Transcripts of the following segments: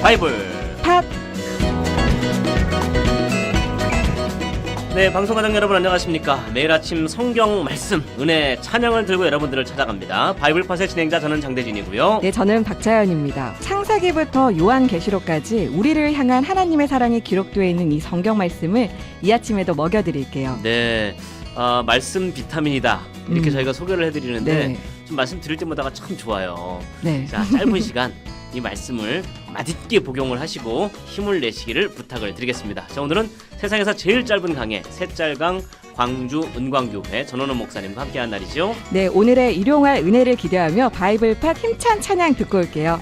바이블 팝. 네, 방송 가족 여러분 안녕하십니까. 매일 아침 성경 말씀, 은혜, 찬양을 들고 여러분들을 찾아갑니다. 바이블팟의 진행자 저는 장대진이고요. 네, 저는 박자연입니다. 창세기부터 요한계시록까지 우리를 향한 하나님의 사랑이 기록되어 있는 이 성경 말씀을 이 아침에도 먹여드릴게요. 네, 말씀 비타민이다 이렇게 저희가 소개를 해드리는데 네. 좀 말씀 드릴 때마다 참 좋아요. 네. 자, 짧은 시간 이 말씀을 맛있게 복용을 하시고 힘을 내시기를 부탁을 드리겠습니다. 자, 오늘은 세상에서 제일 짧은 강해 셋짤강 광주 은광교회 전원호 목사님과 함께한 날이죠. 네, 오늘의 일용할 은혜를 기대하며 바이블팟 힘찬 찬양 듣고 올게요.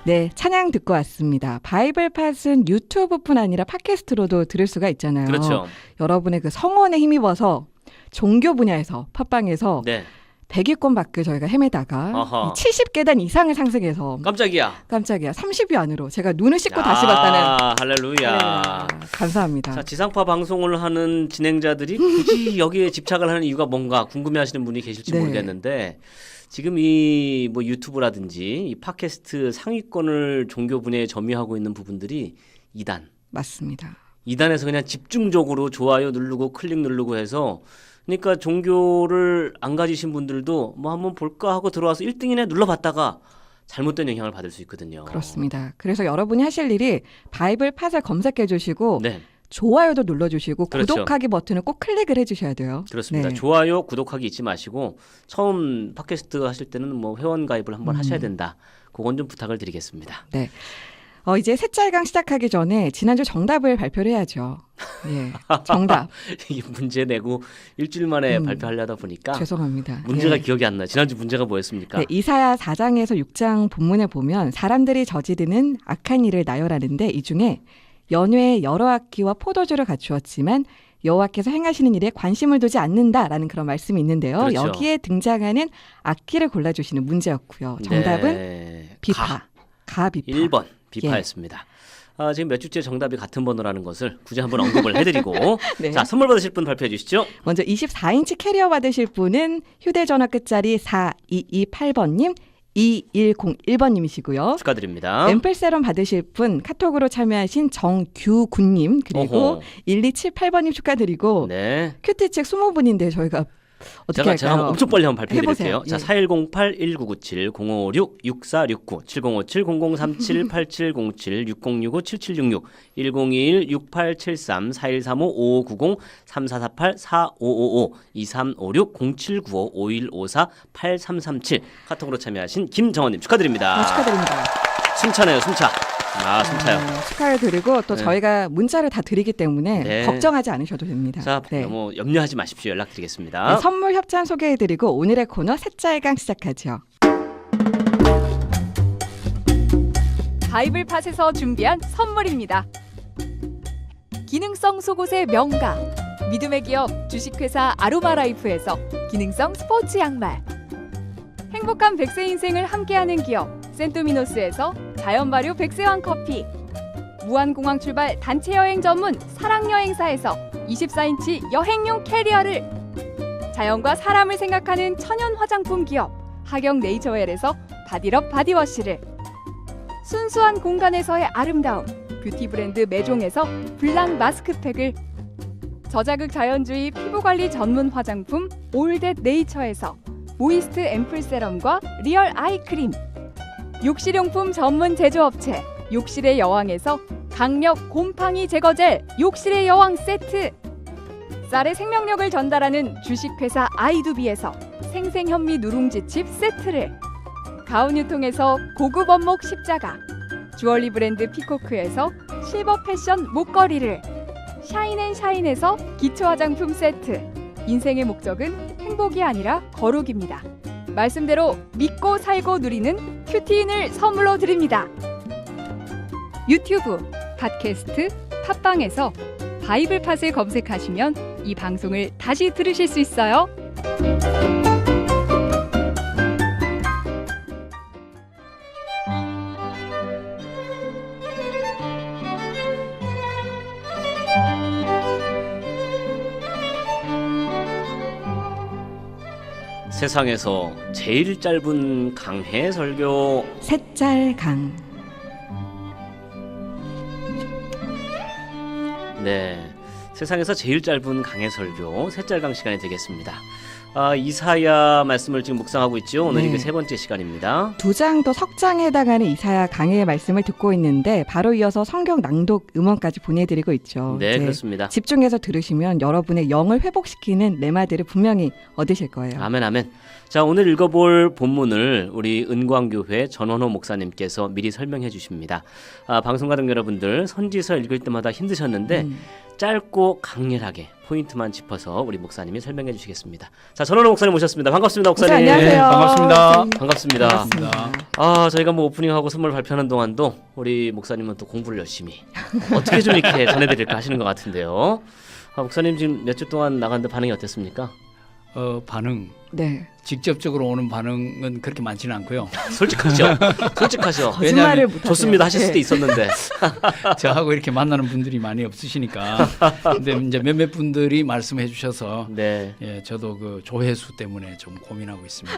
네, 찬양 듣고 왔습니다. 바이블팟은 유튜브뿐 아니라 팟캐스트로도 들을 수가 있잖아요. 그렇죠. 여러분의 그 성원에 힘입어서 종교 분야에서 팟빵에서 네. 100위권 밖을 저희가 헤매다가 어허. 70계단 이상을 상승해서 깜짝이야. 30위 안으로 제가 눈을 씻고 다시 봤다는. 할렐루야. 감사합니다. 자, 지상파 방송을 하는 진행자들이 굳이 여기에 집착을 하는 이유가 뭔가 궁금해하시는 분이 계실지 네. 모르겠는데 지금 이 뭐 유튜브라든지 이 팟캐스트 상위권을 종교 분야에 점유하고 있는 부분들이 이단. 맞습니다. 이단에서 그냥 집중적으로 좋아요 누르고 클릭 누르고 해서 그러니까 종교를 안 가지신 분들도 뭐 한번 볼까 하고 들어와서 1등이네 눌러봤다가 잘못된 영향을 받을 수 있거든요. 그렇습니다. 그래서 여러분이 하실 일이 바이블팟을 검색해 주시고 네. 좋아요도 눌러주시고 그렇죠. 구독하기 버튼을 꼭 클릭을 해주셔야 돼요. 그렇습니다. 네. 좋아요, 구독하기 잊지 마시고 처음 팟캐스트 하실 때는 뭐 회원 가입을 한번 하셔야 된다. 그건 좀 부탁을 드리겠습니다. 네. 이제 셋짤강 시작하기 전에 지난주 정답을 발표를 해야죠. 예, 정답. 이게 문제 내고 일주일 만에 발표하려다 보니까 죄송합니다. 문제가 예. 기억이 안 나요. 지난주 문제가 뭐였습니까? 네, 이사야 4장에서 6장 본문에 보면 사람들이 저지르는 악한 일을 나열하는데 이 중에 연회에 여러 악기와 포도주를 갖추었지만 여호와께서 행하시는 일에 관심을 두지 않는다라는 그런 말씀이 있는데요. 그렇죠. 여기에 등장하는 악기를 골라주시는 문제였고요. 정답은 네. 비파. 가비파. 1번 비파였습니다. 지금 몇 주째 정답이 같은 번호라는 것을 굳이 한번 언급을 해드리고 네. 자, 선물 받으실 분 발표해 주시죠. 먼저 24인치 캐리어 받으실 분은 휴대전화 끝자리 4228번님 2101번님이시고요. 축하드립니다. 앰플 세럼 받으실 분 카톡으로 참여하신 정규군님 그리고 어허. 1278번님 축하드리고 네. 큐티책 20분인데 저희가 어떻게 제가 할까요? 엄청 빨리 한번 발표해 드릴게요. 해보세요. 자, 4108-1997-0556-6469 7057-0037-8707-6065-7766 1016-6873-4135-5590-3448-4555 2356-0795-5154-8337 카톡으로 참여하신 김정원님 축하드립니다. 축하드립니다. 숨차네요, 숨차. 숨차요. 축하를 드리고 또 네. 저희가 문자를 다 드리기 때문에 네. 걱정하지 않으셔도 됩니다. 자, 네. 너무 염려하지 마십시오. 연락드리겠습니다. 네, 선물 협찬 소개해드리고 오늘의 코너 셋짤강 시작하죠. 바이블팟에서 준비한 선물입니다. 기능성 속옷의 명가 믿음의 기업 주식회사 아로마라이프에서 기능성 스포츠 양말, 행복한 100세 인생을 함께하는 기업 센토미노스에서 자연 발효 백세왕 커피, 무한공항 출발 단체 여행 전문 사랑여행사에서 24인치 여행용 캐리어를, 자연과 사람을 생각하는 천연 화장품 기업 하경 네이처웰에서 바디럽 바디워시를, 순수한 공간에서의 아름다움 뷰티 브랜드 매종에서 블랑 마스크팩을, 저자극 자연주의 피부관리 전문 화장품 올댓 네이처에서 모이스트 앰플 세럼과 리얼 아이 크림, 욕실용품 전문 제조업체 욕실의 여왕에서 강력 곰팡이 제거젤 욕실의 여왕 세트, 쌀의 생명력을 전달하는 주식회사 아이두비에서 생생현미 누룽지 칩 세트를, 가온유통에서 고급 원목 십자가, 주얼리 브랜드 피코크에서 실버 패션 목걸이를, 샤인앤샤인에서 기초 화장품 세트. 인생의 목적은 행복이 아니라 거룩입니다. 말씀대로 믿고 살고 누리는 큐티인을 선물로 드립니다. 유튜브, 팟캐스트, 팟빵에서 바이블팟을 검색하시면 이 방송을 다시 들으실 수 있어요. 세상에서 제일 짧은 강해 설교. 셋짤강. 네, 세상에서 제일 짧은 강해 설교 셋짤강 시간이 되겠습니다. 이사야 말씀을 지금 묵상하고 있죠. 오늘 네. 이게 세 번째 시간입니다. 2장 또 석장에 해당하는 이사야 강해의 말씀을 듣고 있는데 바로 이어서 성경 낭독 음원까지 보내드리고 있죠. 네, 이제 그렇습니다. 집중해서 들으시면 여러분의 영을 회복시키는 레마디를 분명히 얻으실 거예요. 아멘, 아멘. 자, 오늘 읽어볼 본문을 우리 은광교회 전원호 목사님께서 미리 설명해 주십니다. 방송 가족 여러분들, 선지서 읽을 때마다 힘드셨는데 짧고 강렬하게 포인트만 짚어서 우리 목사님이 설명해 주시겠습니다. 자, 전원호 목사님 모셨습니다. 반갑습니다, 목사님. 안녕하세요. 네, 반갑습니다. 목사님. 반갑습니다. 반갑습니다. 저희가 뭐 오프닝하고 선물 발표하는 동안도 우리 목사님은 또 공부를 열심히 어떻게 좀 이렇게 전해드릴까 하시는 것 같은데요. 목사님 지금 몇 주 동안 나갔는데 반응이 어땠습니까? 반응. 네. 직접적으로 오는 반응은 그렇게 많지는 않고요. 솔직하죠. 솔직하죠. 거짓말을 못하세요. 좋습니다 하실 수도 네. 있었는데. 저하고 이렇게 만나는 분들이 많이 없으시니까. 근데 이제 몇몇 분들이 말씀해 주셔서 네. 예, 저도 그 조회수 때문에 좀 고민하고 있습니다.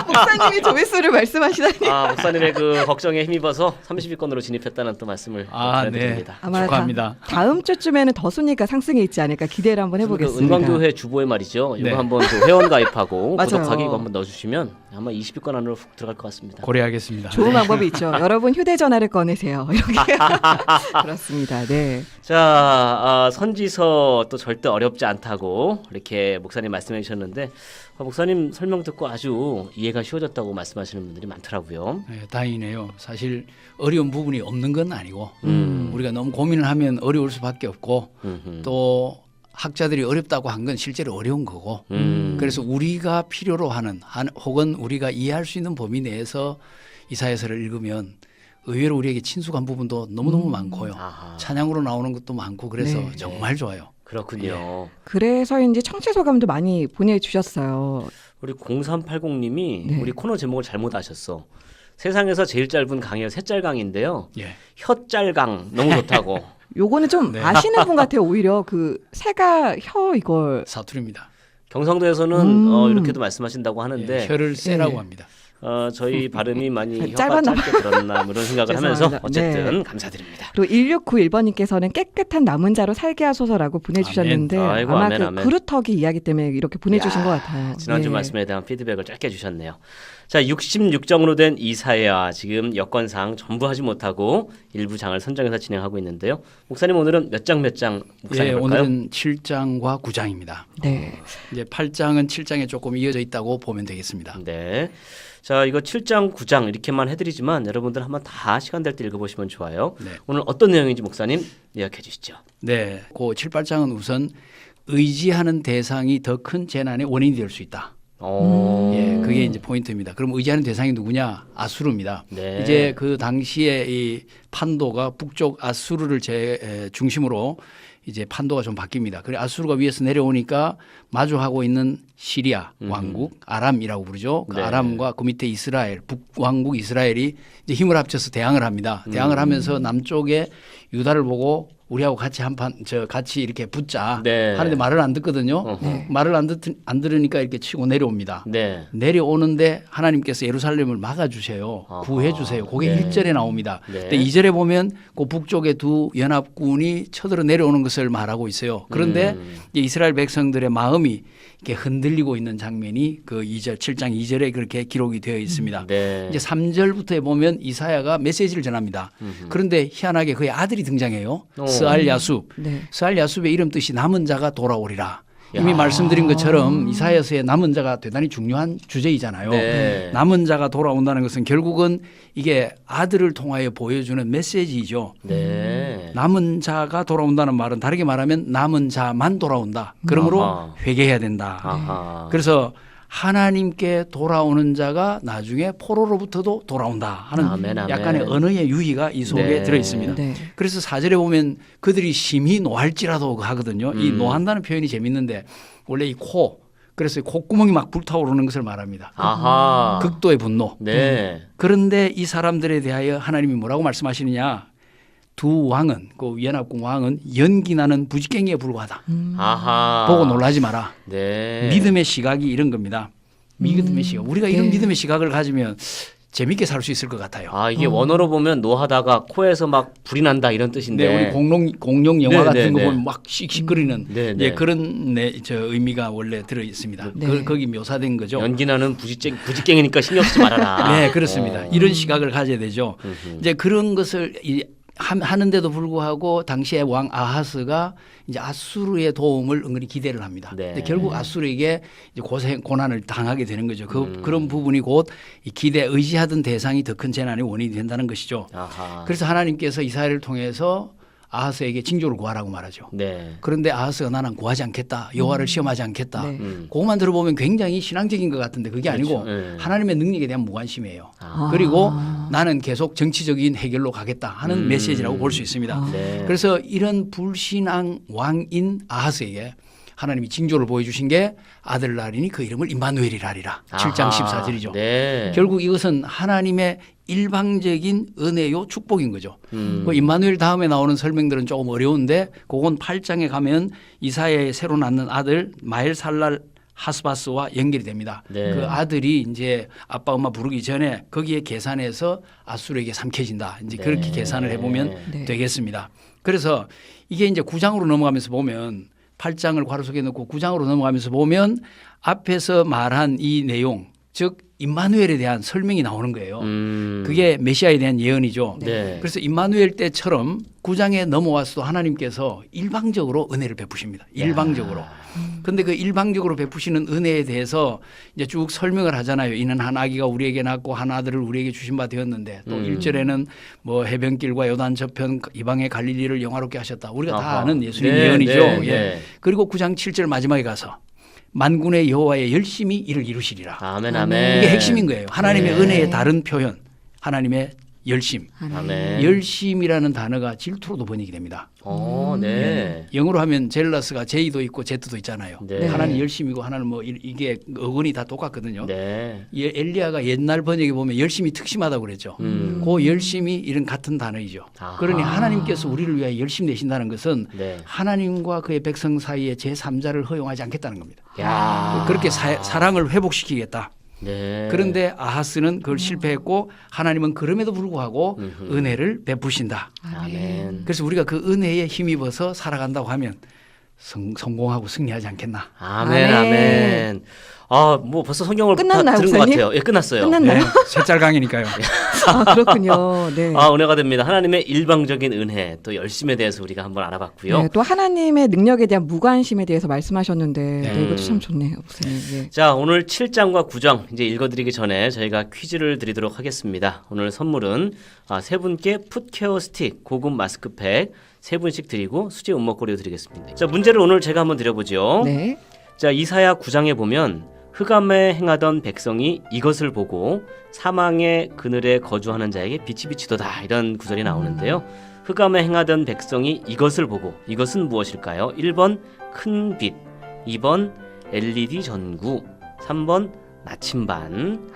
목사님이 조회수를 말씀하시다니. 목사님의 그 걱정에 힘입어서 30위권으로 진입했다는 또 말씀을 전해드립니다. 아마 축하합니다. 다음 주쯤에는 더 순위가 상승해 있지 않을까 기대를 한번 그 해보겠습니다. 은광교회 주보에 말이죠. 이거 네. 한번 그 회원 가입하고 맞아요. 구독하기 이거 한번 넣어주시면 아마 20위권 안으로 훅 들어갈 것 같습니다. 고려하겠습니다. 좋은 방법이 있죠. 여러분 휴대전화를 꺼내세요. 이렇게. 그렇습니다. 네. 자, 선지서 또 절대 어렵지 않다고 이렇게 목사님 말씀해 주셨는데 목사님 설명 듣고 아주 이해가 쉬워졌다고 말씀하시는 분들이 많더라고요. 네, 다행이네요. 사실 어려운 부분이 없는 건 아니고 음. 우리가 너무 고민을 하면 어려울 수밖에 없고 음흠. 또 학자들이 어렵다고 한 건 실제로 어려운 거고 그래서 우리가 필요로 하는 혹은 우리가 이해할 수 있는 범위 내에서 이사야서를 읽으면 의외로 우리에게 친숙한 부분도 너무너무 많고요. 아하. 찬양으로 나오는 것도 많고 그래서 네. 정말 좋아요. 그렇군요. 그래서인지 청취 소감도 많이 보내주셨어요. 우리 0380님이 네. 우리 코너 제목을 잘못 아셨어. 세상에서 제일 짧은 강이에요. 셋짤강인데요. 예. 혀짤강 너무 좋다고. 요거는 좀 네. 아시는 분 같아요. 오히려 그 새가 혀 이걸 사투리입니다. 경상도에서는 이렇게도 말씀하신다고 하는데 예, 혀를 쎄라고 네. 합니다. 저희 발음이 많이 혀가 짧았나 짧게 들었나 뭐 이런 생각을 하면서 죄송합니다. 어쨌든 네. 감사드립니다. 그리고 1691번님께서는 깨끗한 남은 자로 살게 하소서라고 보내주셨는데 아멘. 아이고, 아마 아멘, 그 아멘. 그루터기 이야기 때문에 이렇게 보내주신 야, 것 같아요. 지난주 네. 말씀에 대한 피드백을 짧게 주셨네요. 자, 66장으로 된 이사야 지금 여건상 전부 하지 못하고 일부 장을 선정해서 진행하고 있는데요. 목사님 오늘은 몇 장 묵상해 예, 볼까요? 오늘은 7장과 9장입니다. 네. 이제 8장은 7장에 조금 이어져 있다고 보면 되겠습니다. 네. 자, 이거 7장, 9장 이렇게만 해드리지만 여러분들 한번 다 시간 될 때 읽어보시면 좋아요. 네. 오늘 어떤 내용인지 목사님 요약해 주시죠. 네, 그 7, 8장은 우선 의지하는 대상이 더 큰 재난의 원인이 될 수 있다. 예, 그게 이제 포인트입니다. 그럼 의지하는 대상이 누구냐? 아수르입니다. 네. 이제 그 당시에 이 판도가 북쪽 아수르를 중심으로 이제 판도가 좀 바뀝니다. 그래 아수르가 위에서 내려오니까 마주하고 있는 시리아 왕국, 아람이라고 부르죠. 그 네. 아람과 그 밑에 이스라엘, 북왕국 이스라엘이 이제 힘을 합쳐서 대항을 합니다. 대항을 하면서 남쪽에 유다를 보고 우리하고 같이 같이 이렇게 붙자 네. 하는데 말을 안 듣거든요. 어허. 네. 말을 안 들으니까 이렇게 치고 내려옵니다. 네. 내려오는데 하나님께서 예루살렘을 막아주세요. 아하. 구해주세요. 그게 네. 1절에 나옵니다. 네. 근데 2절에 보면 그 북쪽의 두 연합군이 쳐들어 내려오는 것을 말하고 있어요. 그런데 이제 이스라엘 백성들의 마음이 이렇게 흔들리고 있는 장면이 그 2절, 7장 2절에 그렇게 기록이 되어 있습니다. 네. 이제 3절부터에 보면 이사야가 메시지를 전합니다. 그런데 희한하게 그의 아들이 등장해요. 스알 야숲. 네. 스알 야숲의 이름 뜻이 남은 자가 돌아오리라. 이미 야. 말씀드린 것처럼 이사야서의 남은 자가 대단히 중요한 주제이잖아요. 네. 남은 자가 돌아온다는 것은 결국은 이게 아들을 통하여 보여주는 메시지이죠. 네. 남은 자가 돌아온다는 말은 다르게 말하면 남은 자만 돌아온다. 그러므로 아하. 회개해야 된다. 아하. 그래서 하나님께 돌아오는 자가 나중에 포로로부터도 돌아온다 하는 아멘, 아멘. 약간의 언어의 유희가 이 속에 네. 들어 있습니다. 네. 그래서 4절에 보면 그들이 심히 노할지라도 하거든요. 이 노한다는 표현이 재밌는데 원래 이 코, 그래서 콧구멍이 막 불타오르는 것을 말합니다. 아하. 극도의 분노. 네. 그런데 이 사람들에 대하여 하나님이 뭐라고 말씀하시느냐? 두 왕은, 그 연합군 왕은 연기 나는 부지깽이에 불과하다. 아하. 보고 놀라지 마라. 네. 믿음의 시각이 이런 겁니다. 믿음의 시각. 우리가 이런 네. 믿음의 시각을 가지면 재밌게 살 수 있을 것 같아요. 아, 이게 원어로 보면 노하다가 코에서 막 불이 난다 이런 뜻인데. 네, 우리 공룡 영화 네, 같은 네, 거 네. 보면 막 씩씩거리는 네, 예, 네. 그런 의미가 원래 들어 있습니다. 네. 거기 묘사된 거죠. 연기나는 부지깽이니까 신경 쓰지 말아라. 네, 그렇습니다. 어. 이런 시각을 가져야 되죠. 음흠. 이제 그런 것을 하는데도 불구하고 당시에 왕 아하스가 이제 아수르의 도움을 은근히 기대를 합니다. 네. 근데 결국 아수르에게 이제 고난을 당하게 되는 거죠. 그런 부분이 곧 이 기대 의지하던 대상이 더 큰 재난의 원인이 된다는 것이죠. 아하. 그래서 하나님께서 이스라엘을 통해서 아하스에게 징조를 구하라고 말하죠. 네. 그런데 아하스가 나는 구하지 않겠다. 여호와를 시험하지 않겠다. 네. 그것만 들어보면 굉장히 신앙적인 것 같은데 그게 그렇죠. 아니고 네. 하나님의 능력에 대한 무관심이에요. 아. 그리고 나는 계속 정치적인 해결로 가겠다 하는 메시지라고 볼 수 있습니다. 네. 그래서 이런 불신앙 왕인 아하스에게 하나님이 징조를 보여주신 게 아들 낳으리니 그 이름을 임마누엘이라 하리라. 7장 아하. 14절이죠. 네. 결국 이것은 하나님의 일방적인 은혜요 축복인 거죠. 음. 그 임마누엘 다음에 나오는 설명들은 조금 어려운데 그건 8장에 가면 이사야의 새로 낳는 아들 마엘살랄 하스바스와 연결이 됩니다. 네. 그 아들이 이제 아빠 엄마 부르기 전에 거기에 계산해서 아수르에게 삼켜진다. 이제 네. 그렇게 계산을 해보면 네. 되겠습니다. 그래서 이게 이제 9장으로 넘어가면서 보면 8장을 괄호 속에 넣고 9장으로 넘어가면서 보면 앞에서 말한 이 내용 즉 임마누엘에 대한 설명이 나오는 거예요. 그게 메시아에 대한 예언이죠. 네. 그래서 임마누엘 때처럼 9장에 넘어와서도 하나님께서 일방적으로 은혜를 베푸십니다. 일방적으로. 그런데 그 일방적으로 베푸시는 은혜에 대해서 이제 쭉 설명을 하잖아요. 이는 한 아기가 우리에게 낳고 한 아들을 우리에게 주신 바 되었는데 또 1절에는 뭐 해변길과 요단 저편 이방의 갈릴리를 영화롭게 하셨다. 우리가 다 아하. 아는 예수님 네, 예언이죠. 네, 예. 네. 그리고 9장 7절 마지막에 가서 만군의 여호와의 열심히 이를 이루시리라. 아멘 아멘. 이게 핵심인 거예요. 하나님의 네. 은혜의 다른 표현. 하나님의 열심. 아멘. 열심이라는 단어가 질투로도 번역이 됩니다. 네. 영어로 하면 젤러스가 J도 있고 Z도 있잖아요. 네. 하나는 열심이고 하나는 뭐 이게 어근이 다 똑같거든요. 네. 엘리야가 옛날 번역에 보면 열심이 특심하다고 그랬죠. 그 열심이 이런 같은 단어이죠. 아하. 그러니 하나님께서 우리를 위하여 열심 내신다는 것은 네. 하나님과 그의 백성 사이에 제3자를 허용하지 않겠다는 겁니다. 야. 그렇게 사랑을 회복시키겠다. 네. 그런데 아하스는 그걸 실패했고 하나님은 그럼에도 불구하고 은혜를 베푸신다. 아멘. 그래서 우리가 그 은혜에 힘입어서 살아간다고 하면 성공하고 승리하지 않겠나. 아멘 아멘. 아멘. 아, 뭐 벌써 성경을 끝났나요, 다 들은 것 목사님? 같아요. 예, 끝났어요. 끝났나요? 네, 셋짤 강이니까요. 아, 그렇군요. 네. 아, 은혜가 됩니다. 하나님의 일방적인 은혜, 또 열심에 대해서 우리가 한번 알아봤고요. 네, 또 하나님의 능력에 대한 무관심에 대해서 말씀하셨는데 네, 이것도 참 좋네요, 목사님. 예. 자, 오늘 7장과 9장 이제 읽어드리기 전에 저희가 퀴즈를 드리도록 하겠습니다. 오늘 선물은 세 분께 풋케어 스틱, 고급 마스크팩 세 분씩 드리고 수제 운목걸이 드리겠습니다. 자, 문제를 오늘 제가 한번 드려보죠. 네. 자, 이사야 9장에 보면 흑암에 행하던 백성이 이것을 보고 사망의 그늘에 거주하는 자에게 빛이 비치도다 이런 구절이 나오는데요. 흑암에 행하던 백성이 이것을 보고 이것은 무엇일까요? 1번 큰 빛, 2번 LED 전구, 3번 나침반.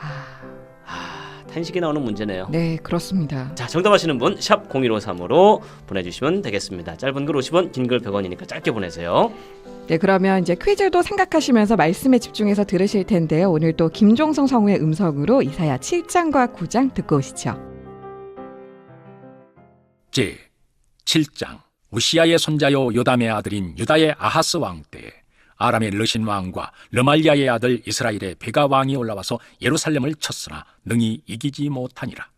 탄식이 나오는 문제네요. 네, 그렇습니다. 자, 정답 아시는 분 샵 0153으로 보내주시면 되겠습니다. 짧은 글 50원, 긴 글 100원이니까 짧게 보내세요. 네, 그러면 이제 퀴즈도 생각하시면서 말씀에 집중해서 들으실 텐데요. 오늘 또 김종성 성우의 음성으로 이사야 7장과 9장 듣고 오시죠. 제 7장. 우시야의 손자요 요담의 아들인 유다의 아하스 왕 때에 아람의 르신 왕과 르말리아의 아들 이스라엘의 베가 왕이 올라와서 예루살렘을 쳤으나 능히 이기지 못하니라.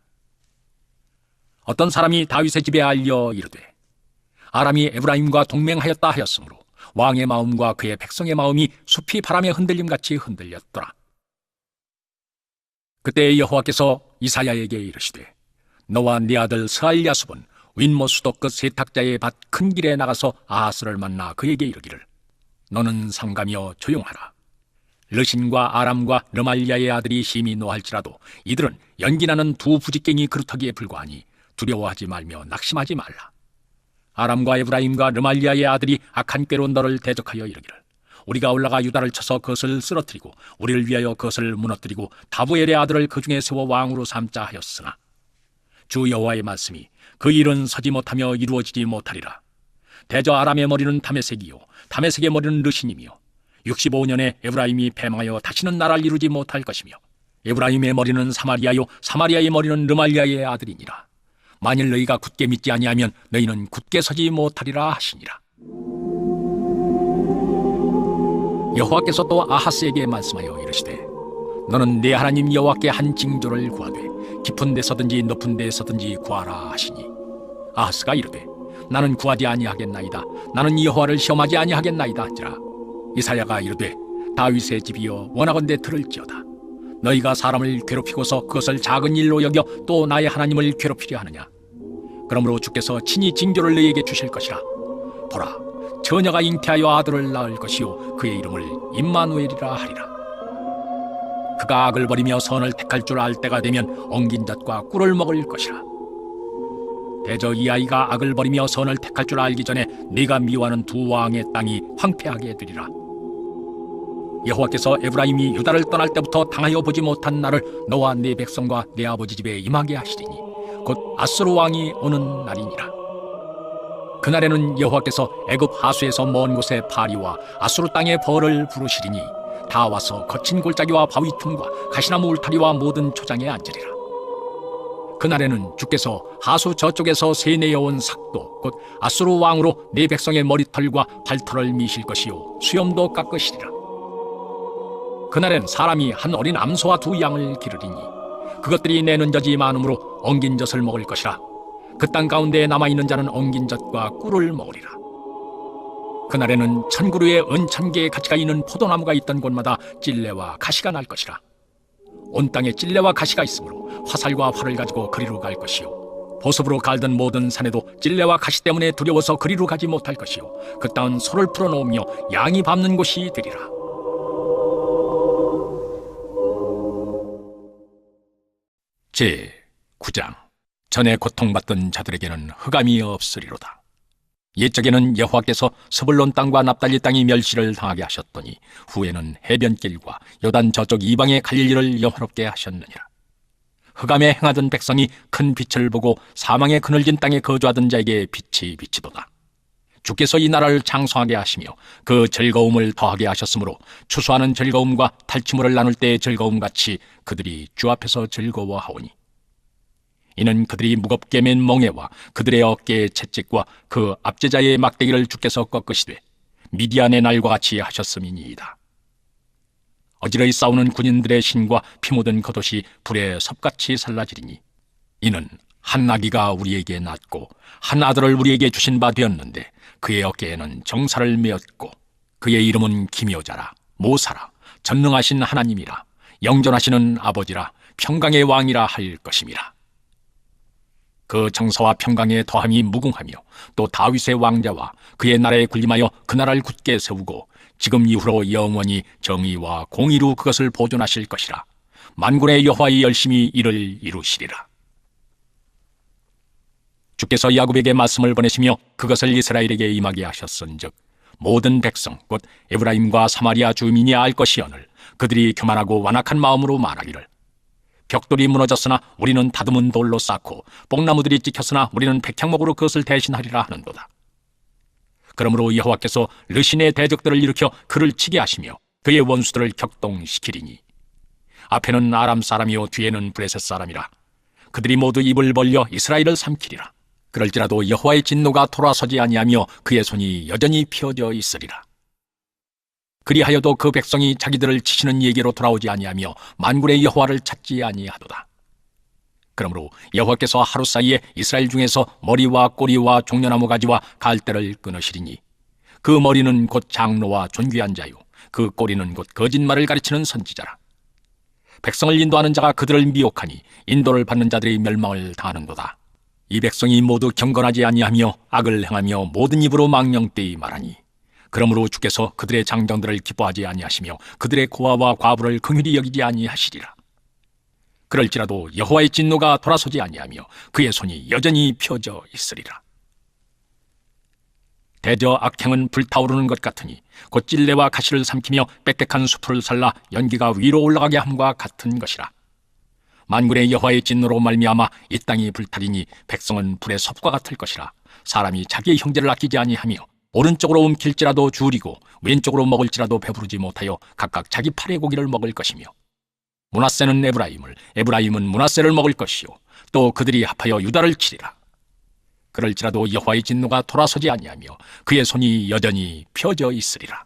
어떤 사람이 다윗의 집에 알려 이르되 아람이 에브라임과 동맹하였다 하였으므로 왕의 마음과 그의 백성의 마음이 숲이 바람에 흔들림같이 흔들렸더라. 그때 여호와께서 이사야에게 이르시되 너와 네 아들 스알야숲은 윗모 수도 끝 세탁자의 밭 큰 길에 나가서 아하스를 만나 그에게 이르기를 너는 삼가며 조용하라. 르신과 아람과 르말리아의 아들이 심히 노할지라도 이들은 연기나는 두 부직갱이 그루터기에 불과하니 두려워하지 말며 낙심하지 말라. 아람과 에브라임과 르말리아의 아들이 악한 꾀로 너를 대적하여 이르기를 우리가 올라가 유다를 쳐서 그것을 쓰러뜨리고 우리를 위하여 그것을 무너뜨리고 다부엘의 아들을 그 중에 세워 왕으로 삼자 하였으나 주 여호와의 말씀이 그 일은 서지 못하며 이루어지지 못하리라. 대저 아람의 머리는 다메섹이요 다메섹의 머리는 르신이며 65년에 에브라임이 패망하여 다시는 나라를 이루지 못할 것이며 에브라임의 머리는 사마리아요 사마리아의 머리는 르말리아의 아들이니라. 만일 너희가 굳게 믿지 아니하면 너희는 굳게 서지 못하리라 하시니라. 여호와께서 또 아하스에게 말씀하여 이르시되 너는 내 하나님 여호와께 한 징조를 구하되 깊은 데서든지 높은 데서든지 구하라 하시니 아하스가 이르되 나는 구하지 아니하겠나이다. 나는 여호와를 시험하지 아니하겠나이다 하지라. 이사야가 이르되 다윗의 집이여 원하건대 들을지어다. 너희가 사람을 괴롭히고서 그것을 작은 일로 여겨 또 나의 하나님을 괴롭히려 하느냐. 그러므로 주께서 친히 징조를 너희에게 주실 것이라. 보라, 처녀가 잉태하여 아들을 낳을 것이요 그의 이름을 임마누엘이라 하리라. 그가 악을 버리며 선을 택할 줄 알 때가 되면 엉긴 젖과 꿀을 먹을 것이라. 대저 이 아이가 악을 버리며 선을 택할 줄 알기 전에 네가 미워하는 두 왕의 땅이 황폐하게 되리라. 여호와께서 에브라임이 유다를 떠날 때부터 당하여 보지 못한 날을 너와 네 백성과 내 아버지 집에 임하게 하시리니 곧 아수르 왕이 오는 날이니라. 그날에는 여호와께서 애굽 하수에서 먼 곳에 파리와 아수르 땅의 벌을 부르시리니 다 와서 거친 골짜기와 바위 틈과 가시나무 울타리와 모든 초장에 앉으리라. 그날에는 주께서 하수 저쪽에서 세내어온 삭도 곧 아수르 왕으로 네 백성의 머리털과 발털을 미실 것이요 수염도 깎으시리라. 그날엔 사람이 한 어린 암소와 두 양을 기르리니 그것들이 내는 젖이 많으므로 엉긴 젖을 먹을 것이라. 그 땅 가운데에 남아있는 자는 엉긴 젖과 꿀을 먹으리라. 그날에는 천그루의 1000개의 가치가 있는 포도나무가 있던 곳마다 찔레와 가시가 날 것이라. 온 땅에 찔레와 가시가 있으므로 화살과 활을 가지고 그리로 갈 것이요 보습으로 갈던 모든 산에도 찔레와 가시 때문에 두려워서 그리로 가지 못할 것이요 그 땅은 소를 풀어놓으며 양이 밟는 곳이 되리라. 제 9장. 전에 고통받던 자들에게는 흑암이 없으리로다. 옛적에는 여호와께서 스불론 땅과 납달리 땅이 멸시를 당하게 하셨더니 후에는 해변길과 요단 저쪽 이방에 갈릴 일을 영화롭게 하셨느니라. 흑암에 행하던 백성이 큰 빛을 보고 사망의 그늘진 땅에 거주하던 자에게 빛이 비치도다. 주께서 이 나라를 장성하게 하시며 그 즐거움을 더하게 하셨으므로 추수하는 즐거움과 탈취물을 나눌 때의 즐거움같이 그들이 주 앞에서 즐거워하오니 이는 그들이 무겁게 맨 멍에와 그들의 어깨의 채찍과 그 압제자의 막대기를 주께서 꺾으시되 미디안의 날과 같이 하셨음이니이다. 어지러이 싸우는 군인들의 신과 피 묻은 겉옷이 불에 섭같이 살라지리니 이는 한 아기가 우리에게 낳고 한 아들을 우리에게 주신 바 되었는데 그의 어깨에는 정사를 메었고 그의 이름은 기묘자라 모사라 전능하신 하나님이라 영존하시는 아버지라 평강의 왕이라 할 것임이라. 그 정사와 평강의 더함이 무궁하며 또 다윗의 왕자와 그의 나라에 군림하여 그 나라를 굳게 세우고 지금 이후로 영원히 정의와 공의로 그것을 보존하실 것이라. 만군의 여호와의 열심히 이를 이루시리라. 주께서 야곱에게 말씀을 보내시며 그것을 이스라엘에게 임하게 하셨은즉 모든 백성 곧 에브라임과 사마리아 주민이 알 것이오늘 그들이 교만하고 완악한 마음으로 말하기를 벽돌이 무너졌으나 우리는 다듬은 돌로 쌓고 뽕나무들이 찍혔으나 우리는 백향목으로 그것을 대신하리라 하는도다. 그러므로 여호와께서 르신의 대적들을 일으켜 그를 치게 하시며 그의 원수들을 격동시키리니 앞에는 아람 사람이요 뒤에는 브레셋 사람이라. 그들이 모두 입을 벌려 이스라엘을 삼키리라. 그럴지라도 여호와의 진노가 돌아서지 아니하며 그의 손이 여전히 펴져 있으리라. 그리하여도 그 백성이 자기들을 치시는 얘기로 돌아오지 아니하며 만군의 여호와를 찾지 아니하도다. 그러므로 여호와께서 하루 사이에 이스라엘 중에서 머리와 꼬리와 종려나무 가지와 갈대를 끊으시리니 그 머리는 곧 장로와 존귀한 자요 그 꼬리는 곧 거짓말을 가르치는 선지자라. 백성을 인도하는 자가 그들을 미혹하니 인도를 받는 자들이 멸망을 당하는도다. 이 백성이 모두 경건하지 아니하며 악을 행하며 모든 입으로 망령되이 말하니 그러므로 주께서 그들의 장정들을 기뻐하지 아니하시며 그들의 고아와 과부를 긍휼히 여기지 아니하시리라. 그럴지라도 여호와의 진노가 돌아서지 아니하며 그의 손이 여전히 펴져 있으리라. 대저 악행은 불타오르는 것 같으니 곧 찔레와 가시를 삼키며 빽빽한 수풀을 살라 연기가 위로 올라가게 함과 같은 것이라. 만군의 여호와의 진노로 말미암아 이 땅이 불타리니 백성은 불의 섭과 같을 것이라. 사람이 자기의 형제를 아끼지 아니하며 오른쪽으로 움킬지라도 줄이고 왼쪽으로 먹을지라도 배부르지 못하여 각각 자기 팔의 고기를 먹을 것이며 므낫세는 에브라임을 에브라임은 므낫세를 먹을 것이요 또 그들이 합하여 유다를 치리라. 그럴지라도 여호와의 진노가 돌아서지 아니하며 그의 손이 여전히 펴져 있으리라.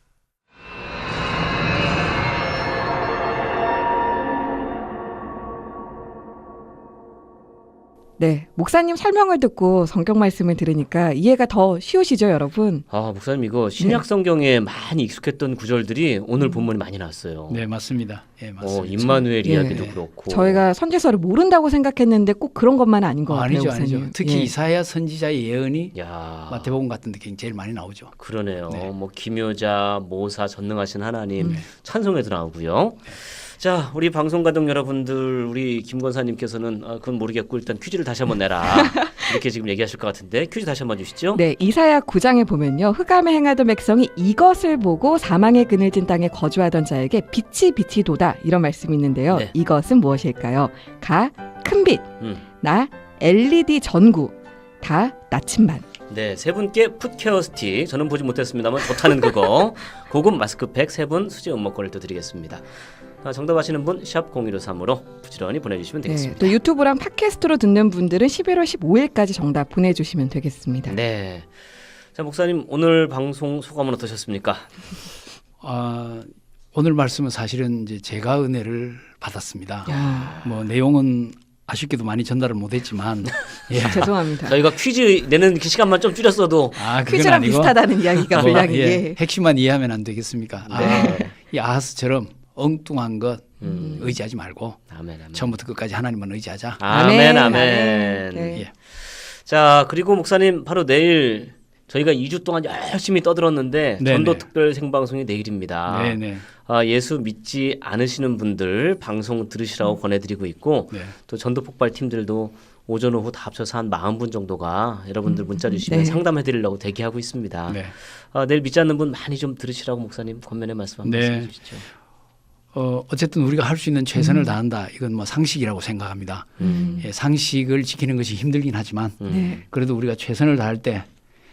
네, 목사님 설명을 듣고 성경 말씀을 들으니까 이해가 더 쉬우시죠, 여러분? 아, 목사님 이거 신약 성경에 많이 익숙했던 구절들이 오늘 본문에 많이 나왔어요. 네, 맞습니다. 예, 맞습니다. 임마누엘 예. 이야기도 그렇고. 저희가 선지서를 모른다고 생각했는데 꼭 그런 것만은 아닌 것 같아요, 아니죠, 목사님. 아니죠. 특히 예. 이사야 선지자의 예언이 야, 마태복음 같은 데 굉장히 제일 많이 나오죠. 그러네요. 네. 뭐 기묘자, 모사, 전능하신 하나님 찬송에도 나오고요. 자, 우리 방송 가족 여러분들, 우리 김 권사님께서는 그건 모르겠고 일단 퀴즈를 다시 한번 내라 이렇게 지금 얘기하실 것 같은데 퀴즈 다시 한번 주시죠. 네, 이사야 9장에 보면요. 흑암에 행하던 백성이 이것을 보고 사망의 그늘진 땅에 거주하던 자에게 빛이 비치도다 이런 말씀이 있는데요. 네. 이것은 무엇일까요? 가, 큰 빛, 음. 나, LED 전구, 다, 나침반. 네, 세 분께 풋케어 스틱, 저는 보지 못했습니다만 좋다는 그거, 고급 마스크팩 세 분 수제 음모권을 또 드리겠습니다. 정답 아시는 분 샵 0153으로 부지런히 보내주시면 네, 되겠습니다. 또 유튜브랑 팟캐스트로 듣는 분들은 11월 15일까지 정답 보내주시면 되겠습니다. 네. 자, 목사님 오늘 방송 소감은 어떠셨습니까? 오늘 말씀은 사실은 이제 제가 은혜를 받았습니다. 야, 뭐 내용은 아쉽게도 많이 전달을 못했지만 예. 죄송합니다. 저희가 퀴즈 내는 시간만 좀 줄였어도 그건 퀴즈랑 아니고 비슷하다는 이야기가 뭐, 분량이 예, 핵심만 이해하면 안 되겠습니까? 네. 이 아하스처럼 엉뚱한 것 음. 의지하지 말고 아멘, 아멘. 처음부터 끝까지 하나님만 의지하자. 아멘, 아멘. 네. 예. 자, 그리고 목사님 바로 내일 저희가 2주 동안 열심히 떠들었는데 네네. 전도 특별 생방송이 내일입니다. 네네. 예수 믿지 않으시는 분들 방송 들으시라고 권해드리고 있고 네. 또 전도 폭발 팀들도 오전 오후 다 합쳐서 한 40분 정도가 여러분들 문자 주시면 네. 상담해드리려고 대기하고 있습니다. 네. 내일 믿지 않는 분 많이 좀 들으시라고 목사님 권면의 말씀 한번 네. 해주시죠. 어쨌든 우리가 할 수 있는 최선을 다한다. 이건 뭐 상식이라고 생각합니다. 예, 상식을 지키는 것이 힘들긴 하지만 네. 그래도 우리가 최선을 다할 때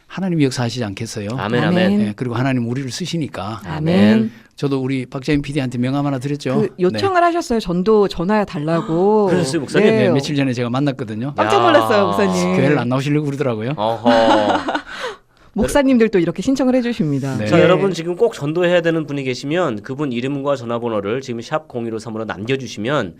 하나님이 역사하시지 않겠어요? 아멘, 아멘. 아멘. 예, 그리고 하나님 우리를 쓰시니까 아멘. 저도 우리 박자인 PD한테 명함 하나 드렸죠. 그 요청을 하셨어요. 전도 전화 달라고. 그러셨어요, 목사님? 네, 며칠 전에 제가 만났거든요. 깜짝 야. 놀랐어요, 목사님. 교회를 안 나오시려고 그러더라고요. 어허. 목사님들도 이렇게 신청을 해주십니다. 네. 자, 예. 여러분 지금 꼭 전도해야 되는 분이 계시면 그분 이름과 전화번호를 지금 샵 0153으로 남겨주시면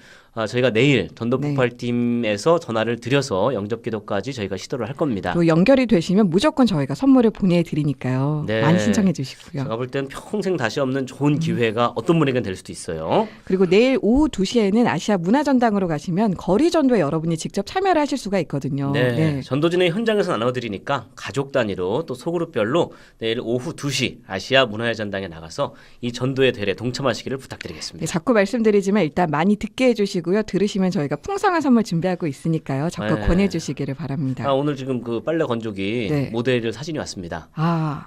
저희가 내일 전도 네. 폭발팀에서 전화를 드려서 영접 기도까지 저희가 시도를 할 겁니다. 또 연결이 되시면 무조건 저희가 선물을 보내드리니까요. 네. 많이 신청해 주시고요. 제가 볼 땐 평생 다시 없는 좋은 기회가 어떤 분에겐 될 수도 있어요. 그리고 내일 오후 2시에는 아시아 문화전당으로 가시면 거리 전도에 여러분이 직접 참여를 하실 수가 있거든요. 네, 전도진의 현장에서 나눠드리니까 가족 단위로 또 소그룹별로 내일 오후 2시 아시아 문화의 전당에 나가서 이 전도의 대회에 동참하시기를 네, 부탁드리겠습니다. 자꾸 말씀드리지만 일단 많이 듣게 해주시고요. 들으시면 저희가 풍성한 선물 준비하고 있으니까요. 적극 네. 권해주시기를 바랍니다. 오늘 지금 그 빨래 건조기 네. 모델 사진이 왔습니다.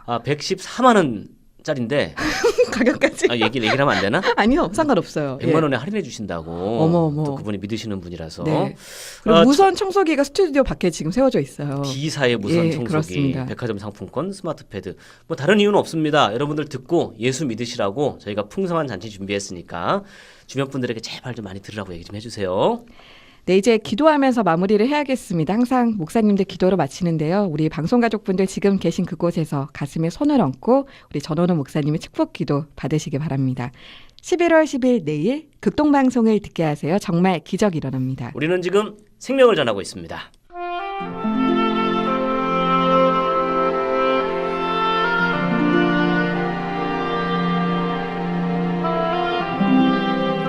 114만 원 짜린데 가격까지. 얘기를 하면 안 되나? 아니요, 상관없어요. 100만 원에 할인해 주신다고. 어머. 또 그분이 믿으시는 분이라서. 네. 그리고 무선 청소기가 스튜디오 밖에 지금 세워져 있어요. D사의 무선 청소기, 그렇습니다. 백화점 상품권, 스마트패드. 뭐 다른 이유는 없습니다. 여러분들 듣고 예수 믿으시라고 저희가 풍성한 잔치 준비했으니까 주변 분들에게 제발 좀 많이 들으라고 얘기 좀 해주세요. 네, 이제 기도하면서 마무리를 해야겠습니다. 항상 목사님들 기도로 마치는데요. 우리 방송 가족분들 지금 계신 그곳에서 가슴에 손을 얹고 우리 전원호 목사님의 축복 기도 받으시기 바랍니다. 11월 10일 내일 극동방송을 듣게 하세요. 정말 기적이 일어납니다. 우리는 지금 생명을 전하고 있습니다.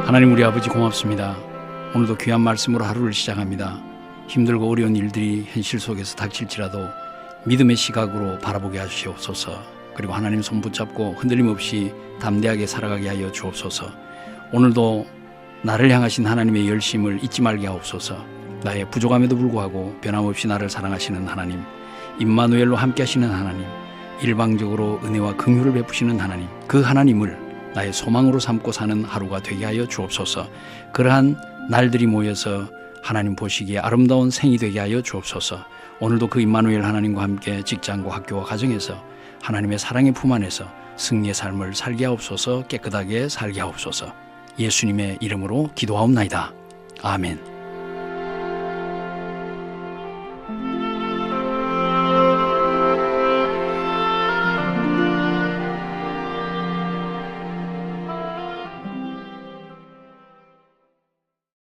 하나님 우리 아버지 고맙습니다. 오늘도 귀한 말씀으로 하루를 시작합니다. 힘들고 어려운 일들이 현실 속에서 닥칠지라도 믿음의 시각으로 바라보게 하시옵소서. 그리고 하나님 손 붙잡고 흔들림 없이 담대하게 살아가게 하여 주옵소서. 오늘도 나를 향하신 하나님의 열심을 잊지 말게 하옵소서. 나의 부족함에도 불구하고 변함없이 나를 사랑하시는 하나님, 임마누엘로 함께 하시는 하나님, 일방적으로 은혜와 긍휼을 베푸시는 하나님, 그 하나님을 나의 소망으로 삼고 사는 하루가 되게 하여 주옵소서. 그러한 날들이 모여서 하나님 보시기에 아름다운 생이 되게 하여 주옵소서. 오늘도 그 임마누엘 하나님과 함께 직장과 학교와 가정에서 하나님의 사랑의 품 안에서 승리의 삶을 살게 하옵소서. 깨끗하게 살게 하옵소서. 예수님의 이름으로 기도하옵나이다. 아멘.